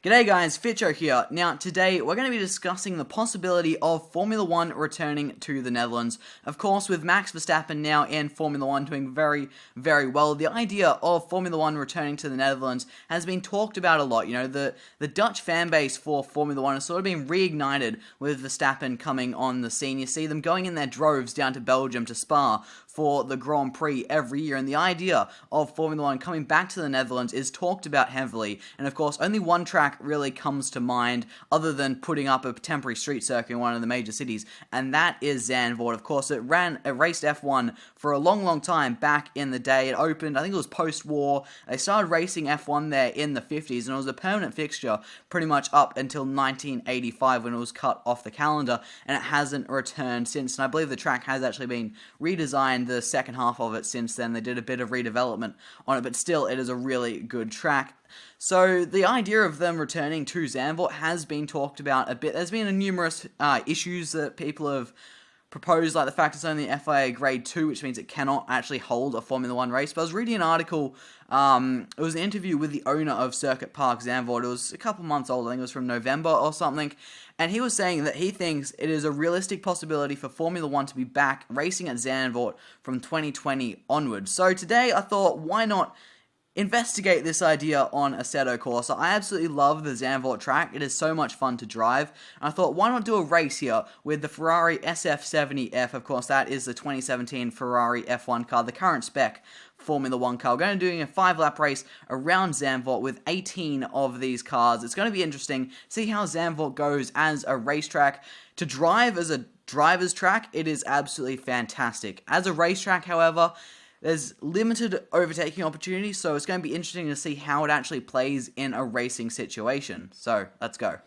G'day guys, Fitcho here. Now today we're going to be discussing the possibility of Formula 1 returning to the Netherlands. Of course, with Max Verstappen now in Formula 1 doing very, very well, the idea of Formula 1 returning to the Netherlands has been talked about a lot. You know, the Dutch fan base for Formula 1 has sort of been reignited with Verstappen coming on the scene. You see them going in their droves down to Belgium to Spa for the Grand Prix every year, and the idea of Formula 1 coming back to the Netherlands is talked about heavily, and of course only one track really comes to mind other than putting up a temporary street circuit in one of the major cities, and that is Zandvoort. Of course, it raced F1 for a long time back in the day. It opened, I think it was post-war. They started racing F1 there in the 50s, and it was a permanent fixture pretty much up until 1985 when it was cut off the calendar, and it hasn't returned since, and I believe the track has actually been redesigned the second half of it since then. They did a bit of redevelopment on it, but still it is a really good track. So the idea of them returning to Zandvoort has been talked about a bit. There's been numerous issues that people have proposed, like the fact it's only FIA Grade 2, which means it cannot actually hold a Formula 1 race. But I was reading an article, it was an interview with the owner of Circuit Park Zandvoort. It was a couple months old, I think it was from November or something, and he was saying that he thinks it is a realistic possibility for Formula 1 to be back racing at Zandvoort from 2020 onwards. So today I thought, why not investigate this idea on Assetto Corsa. I absolutely love the Zandvoort track. It is so much fun to drive. And I thought, why not do a race here with the Ferrari SF70F? Of course, that is the 2017 Ferrari F1 car, the current spec Formula 1 car. We're going to be doing a 5-lap race around Zandvoort with 18 of these cars. It's going to be interesting. See how Zandvoort goes as a racetrack. To drive as a driver's track, it is absolutely fantastic. As a racetrack, however, there's limited overtaking opportunities, so it's going to be interesting to see how it actually plays in a racing situation. So, let's go.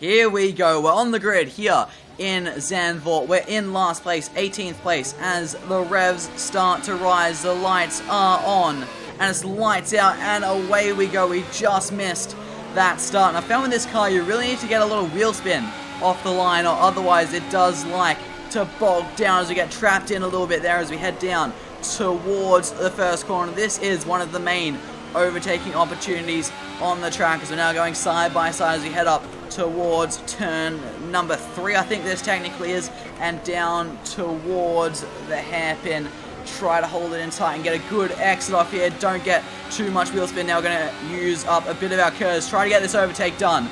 Here we go, we're on the grid here in Zandvoort. We're in last place, 18th place, as the revs start to rise. The lights are on, and it's lights out, and away we go. We just missed that start. And I found with this car, you really need to get a little wheel spin off the line, or otherwise it does like to bog down as we get trapped in a little bit there as we head down towards the first corner. This is one of the main overtaking opportunities on the track as we're now going side by side as we head up towards turn number 3, I think this technically is, and down towards the hairpin. Try to hold it in tight and get a good exit off here. Don't get too much wheel spin. Now we're going to use up a bit of our curves. Try to get this overtake done,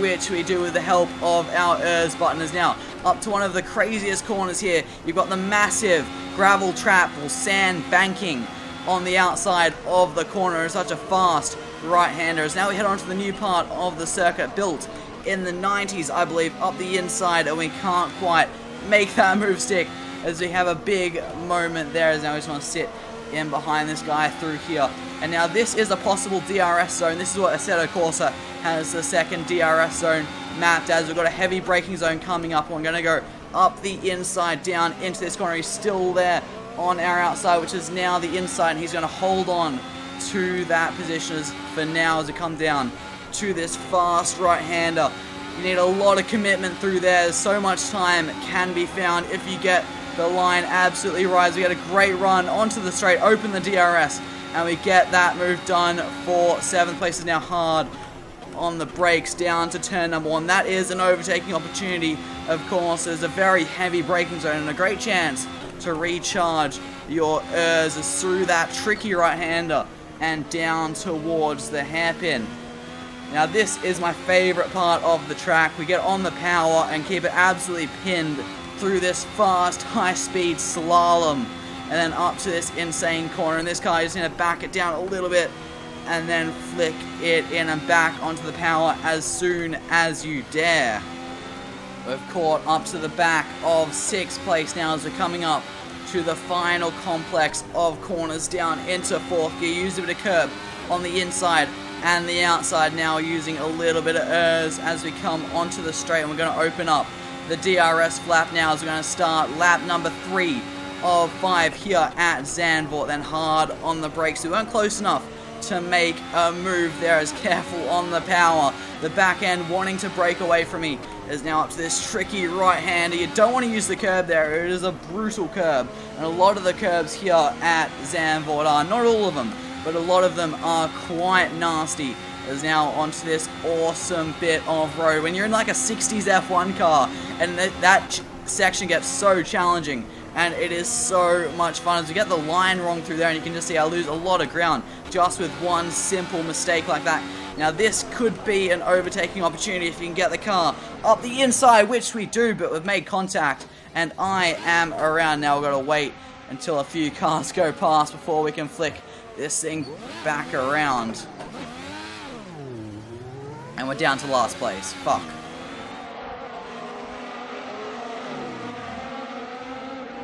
which we do with the help of our ERS button. Is now up to one of the craziest corners here. You've got the massive gravel trap or sand banking on the outside of the corner. It's such a fast right-hander. As now we head on to the new part of the circuit built in the 90s, I believe, up the inside, and we can't quite make that move stick as we have a big moment there. As now we just want to sit in behind this guy through here. And now this is a possible DRS zone. This is what Assetto Corsa has the second DRS zone mapped as. We've got a heavy braking zone coming up. We're going to go up the inside, down into this corner. He's still there on our outside, which is now the inside, and he's going to hold on to that position as for now as we come down to this fast right-hander. You need a lot of commitment through there. So much time can be found if you get the line absolutely right. We get a great run onto the straight, open the DRS, and we get that move done for 7th place. Is now hard on the brakes down to turn number 1. That is an overtaking opportunity. Of course, there's a very heavy braking zone and a great chance to recharge your ERS through that tricky right-hander and down towards the hairpin. Now this is my favorite part of the track. We get on the power and keep it absolutely pinned through this fast, high-speed slalom and then up to this insane corner. And this car is going to back it down a little bit and then flick it in and back onto the power as soon as you dare. We've caught up to the back of 6th place now as we're coming up to the final complex of corners down into 4th gear. Use a bit of curb on the inside and the outside now, using a little bit of ERS as we come onto the straight, and we're going to open up the DRS flap now as we're going to start lap number 3 of 5 here at Zandvoort. Then hard on the brakes. We weren't close enough to make a move there. As careful on the power. The back end wanting to break away from me is now up to this tricky right-hander. You don't want to use the curb there. It is a brutal curb, and a lot of the curbs here at Zandvoort are, not all of them, but a lot of them are quite nasty is now onto this awesome bit of road. When you're in like a 60s F1 car, and that section gets so challenging, and it is so much fun as we get the line wrong through there, and you can just see I lose a lot of ground just with one simple mistake like that. Now this could be an overtaking opportunity if you can get the car up the inside, which we do, but we've made contact, and I am around. Now we've got to wait until a few cars go past before we can flick this thing back around. And we're down to last place. Fuck.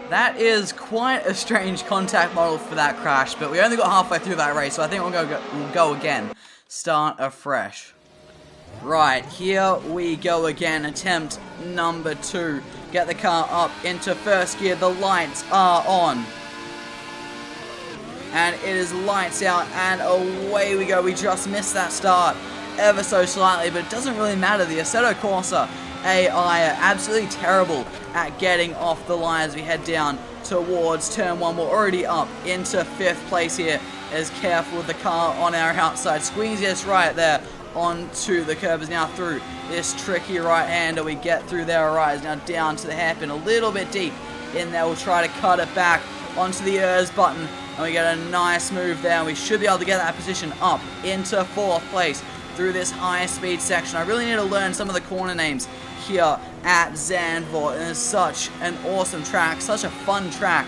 That is quite a strange contact model for that crash, but we only got halfway through that race, so I think we'll go again. Start afresh. Right, here we go again. Attempt number 2. Get the car up into first gear. The lights are on. And it is lights out, and away we go. We just missed that start ever so slightly, but it doesn't really matter. The Assetto Corsa AI are absolutely terrible at getting off the line as we head down towards turn 1. We're already up into 5th place here. As careful with the car on our outside. Squeeze us right there onto the curb. Is now through this tricky right-hander. We get through there. Right, is now down to the hairpin, a little bit deep in there. We'll try to cut it back onto the ERS button, and we get a nice move there, and we should be able to get that position up into 4th place through this high-speed section. I really need to learn some of the corner names here at Zandvoort, and it's such an awesome track, such a fun track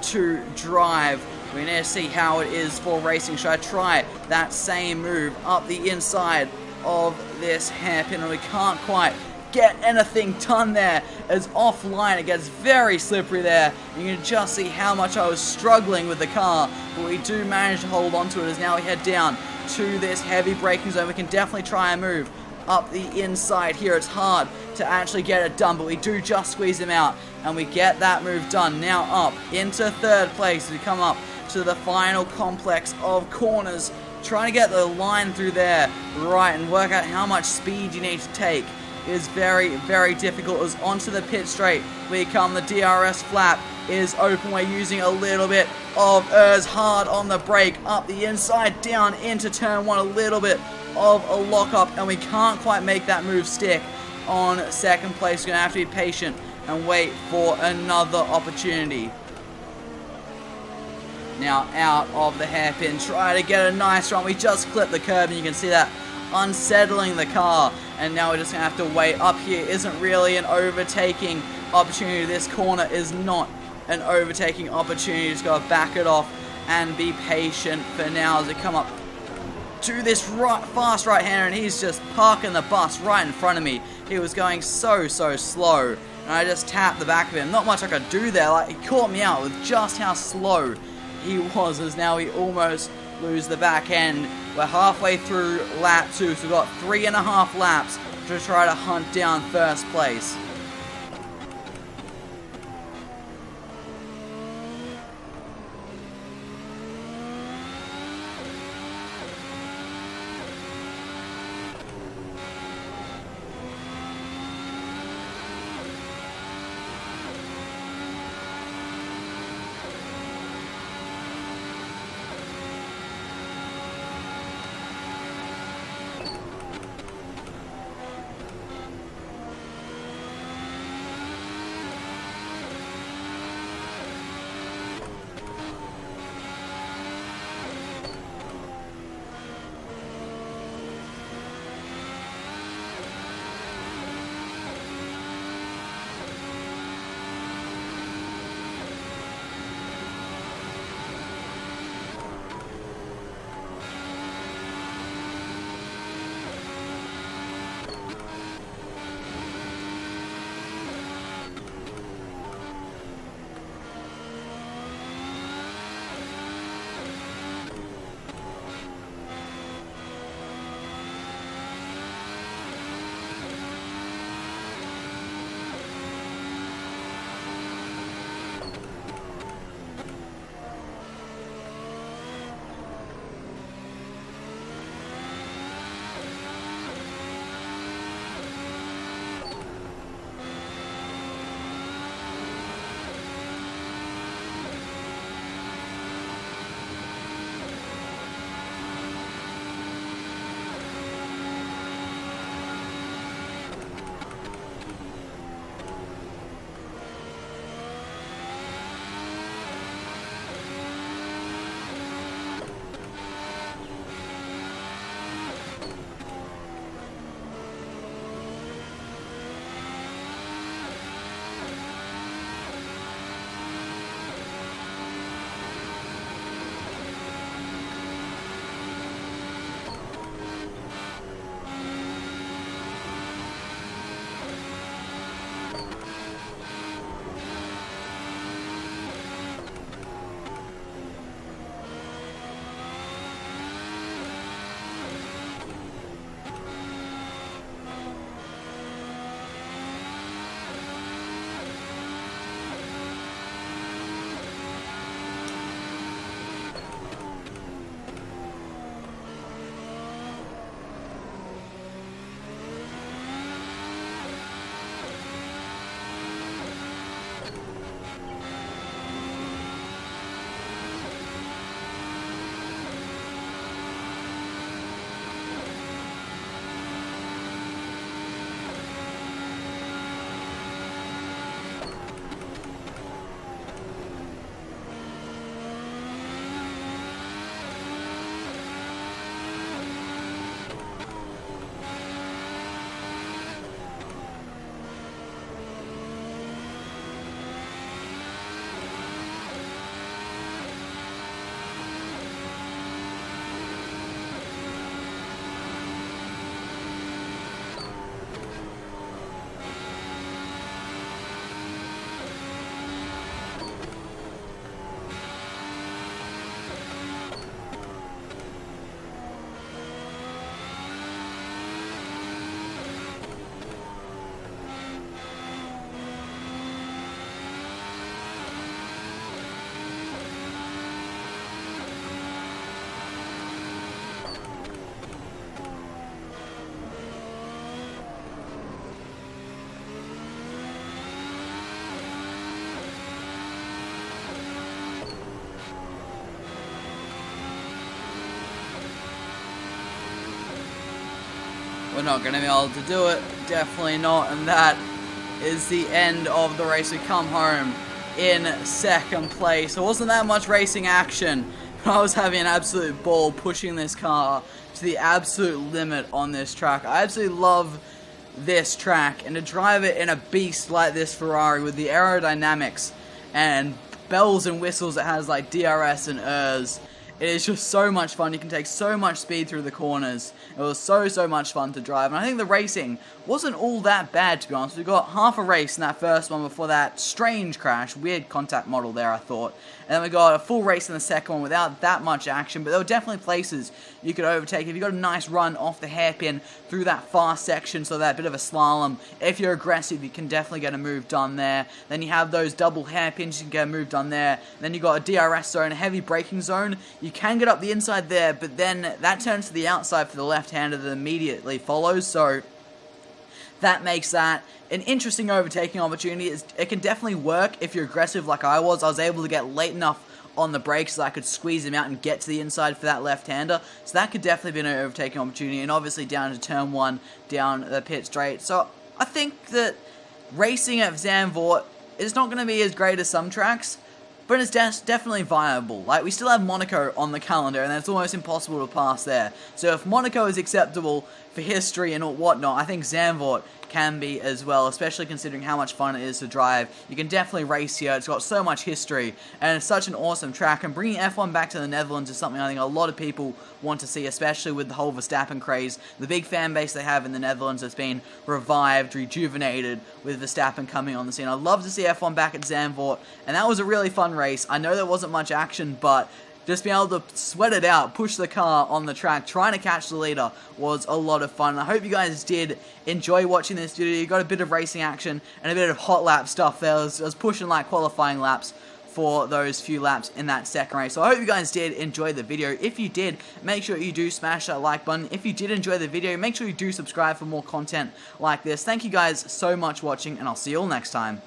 to drive. We need to see how it is for racing. Should I try that same move up the inside of this hairpin? And we can't quite get anything done there, as offline it gets very slippery there. You can just see how much I was struggling with the car, but we do manage to hold on to it as now we head down to this heavy braking zone. We can definitely try and move up the inside here. It's hard to actually get it done, but we do just squeeze him out, and we get that move done. Now up into 3rd place as we come up to the final complex of corners, trying to get the line through there right and work out how much speed you need to take is very, very difficult. As onto the pit straight we come. The DRS flap is open. We're using a little bit of ERS hard on the brake up the inside, down into turn 1, a little bit of a lockup, and we can't quite make that move stick on 2nd place. We're going to have to be patient and wait for another opportunity. Now out of the hairpin, try to get a nice run. We just clipped the curb, and you can see that unsettling the car, and now we're just going to have to wait. Up here isn't really an overtaking opportunity. This corner is not an overtaking opportunity. Just got to back it off and be patient for now as we come up to this fast right-hander, and he's just parking the bus right in front of me. He was going so slow, and I just tapped the back of him. Not much I could do there. Like, he caught me out with just how slow he was, as now we almost lose the back end. We're halfway through lap 2, so we've got 3.5 laps to try to hunt down 1st place. we're not going to be able to do it. Definitely not. And that is the end of the race. We come home in second place. So it wasn't that much racing action, but I was having an absolute ball pushing this car to the absolute limit on this track. I absolutely love this track, and to drive it in a beast like this Ferrari with the aerodynamics and bells and whistles it has like DRS and ERS, it is just so much fun. You can take so much speed through the corners. It was so much fun to drive, and I think the racing wasn't all that bad, to be honest. We got half a race in that first one before that strange crash, weird contact model there, I thought, and then we got a full race in the second one without that much action, but there were definitely places you could overtake. If you got a nice run off the hairpin through that fast section, so that bit of a slalom, if you're aggressive, you can definitely get a move done there. Then you have those double hairpins, you can get a move done there. Then you got a DRS zone, a heavy braking zone. You can get up the inside there, but then that turns to the outside for the left-hander that immediately follows, so that makes that an interesting overtaking opportunity. It can definitely work if you're aggressive like I was. I was able to get late enough on the brakes so I could squeeze him out and get to the inside for that left-hander. So that could definitely be an overtaking opportunity, and obviously down to turn one, down the pit straight. So I think that racing at Zandvoort is not going to be as great as some tracks, but it's definitely viable. Like, we still have Monaco on the calendar, and it's almost impossible to pass there. So if Monaco is acceptable for history and whatnot, I think Zandvoort can be as well, especially considering how much fun it is to drive. You can definitely race here. It's got so much history, and it's such an awesome track, and bringing F1 back to the Netherlands is something I think a lot of people want to see, especially with the whole Verstappen craze. The big fan base they have in the Netherlands has been revived, rejuvenated with Verstappen coming on the scene. I'd love to see F1 back at Zandvoort, and that was a really fun race. I know there wasn't much action, but just being able to sweat it out, push the car on the track, trying to catch the leader was a lot of fun. I hope you guys did enjoy watching this video. You got a bit of racing action and a bit of hot lap stuff there. I was pushing like qualifying laps for those few laps in that second race. So I hope you guys did enjoy the video. If you did, make sure you do smash that like button. If you did enjoy the video, make sure you do subscribe for more content like this. Thank you guys so much for watching, and I'll see you all next time.